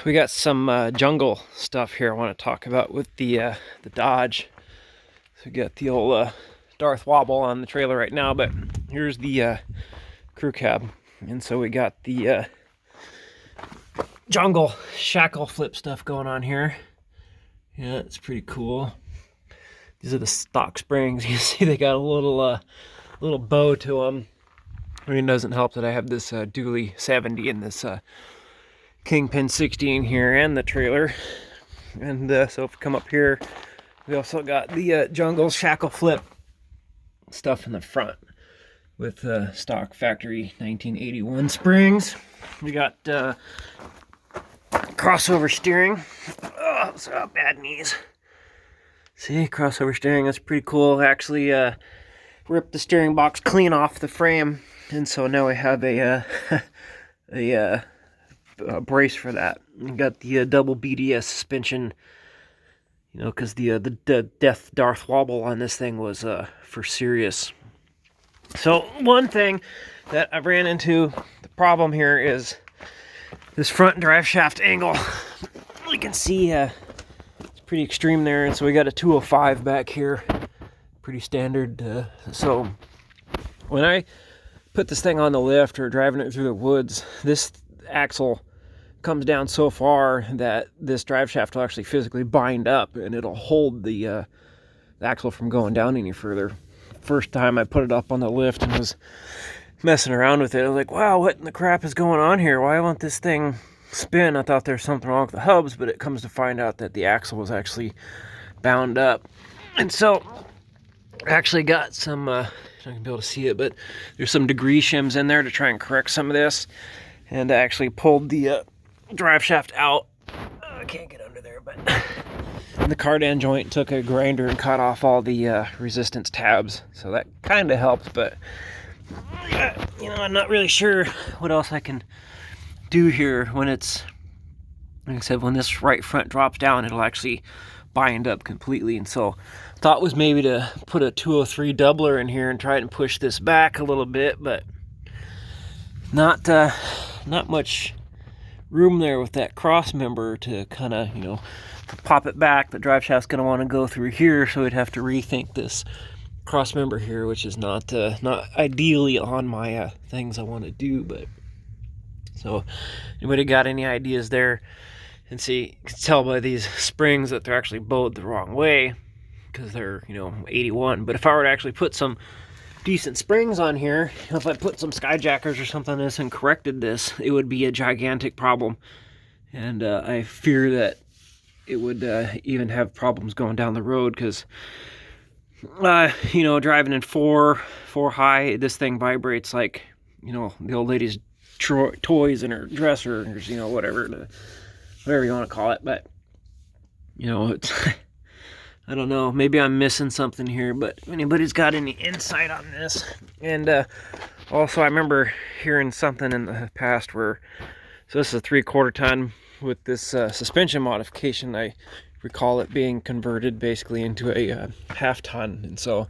we got some jungle stuff here I want to talk about with the Dodge. So we got the old Darth Wobble on the trailer right now, but here's the crew cab. And so we got the jungle shackle flip stuff going on here. Yeah, it's pretty cool. These are the stock springs. You see they got a little bow to them. I mean, it doesn't help that I have this dually 70 and this Kingpin 60 in here and the trailer. And so if we come up here, we also got the jungle shackle flip stuff in the front with stock factory 1981 springs. We got crossover steering. Oh, so bad knees. See, crossover steering, that's pretty cool. Actually ripped the steering box clean off the frame, and so now we have a brace for that. We got the double BDS suspension, you know, because the Death Darth Wobble on this thing was for serious. So one thing that I ran into, the problem here is this front drive shaft angle. You can see it's pretty extreme there, and so we got a 205 back here, pretty standard. So when I put this thing on the lift or driving it through the woods, this axle comes down so far that this drive shaft will actually physically bind up, and it'll hold the axle from going down any further. First time I put it up on the lift and was messing around with it, I was like, wow, what in the crap is going on here? Why won't this thing spin? I thought there's something wrong with the hubs, but it comes to find out that the axle was actually bound up. And so I actually got some, I'm not gonna be able to see it, but there's some degree shims in there to try and correct some of this. And I actually pulled the drive shaft out. I can't get under there, but the cardan joint, took a grinder and cut off all the resistance tabs. So that kind of helps, but you know, I'm not really sure what else I can do here when it's, like I said, when this right front drops down, it'll actually bind up completely. And so thought was maybe to put a 203 doubler in here and try and push this back a little bit, but not much room there with that cross member to kind of, you know, to pop it back. The drive shaft's going to want to go through here, so we'd have to rethink this cross member here, which is not ideally on my things I want to do. But so anybody got any ideas there? And see, you can tell by these springs that they're actually bowed the wrong way because they're, you know, 81. But if I were to actually put some decent springs on here, if I put some skyjackers or something on this and corrected this, it would be a gigantic problem. And I fear that it would even have problems going down the road because, you know, driving in four high, this thing vibrates like, you know, the old lady's toys in her dresser, or, you know, whatever you want to call it. But, you know, it's I don't know, maybe I'm missing something here, but if anybody's got any insight on this. And also I remember hearing something in the past where, so this is a 3/4 ton with this suspension modification. I recall it being converted basically into a half ton. And so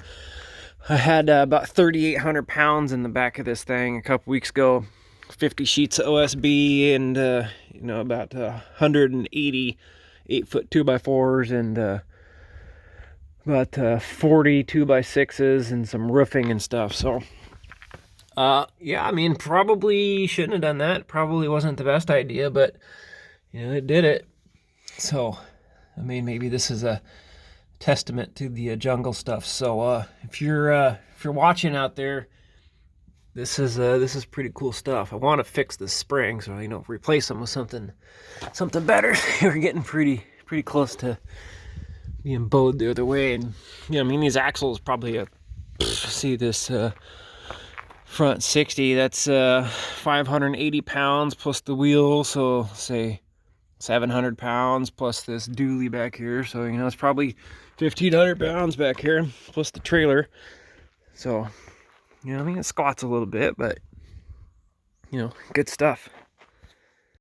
I had about 3,800 pounds in the back of this thing a couple weeks ago, 50 sheets of OSB, and you know, about 180 8-foot 2x4s, and about 40 2x6s, and some roofing and stuff. So yeah, I mean, probably shouldn't have done that. Probably wasn't the best idea, but you know, it did it. So I mean, maybe this is a testament to the jungle stuff. So if you're watching out there, this is pretty cool stuff. I want to fix the springs, or, you know, replace them with something better. We're getting pretty close to being bowed the other way. And you know, I mean, these axles probably see this front 60, that's 580 pounds plus the wheel, so say 700 pounds plus this dually back here. So, you know, it's probably 1,500 pounds back here plus the trailer. So, you know, I mean, it squats a little bit, but, you know, good stuff.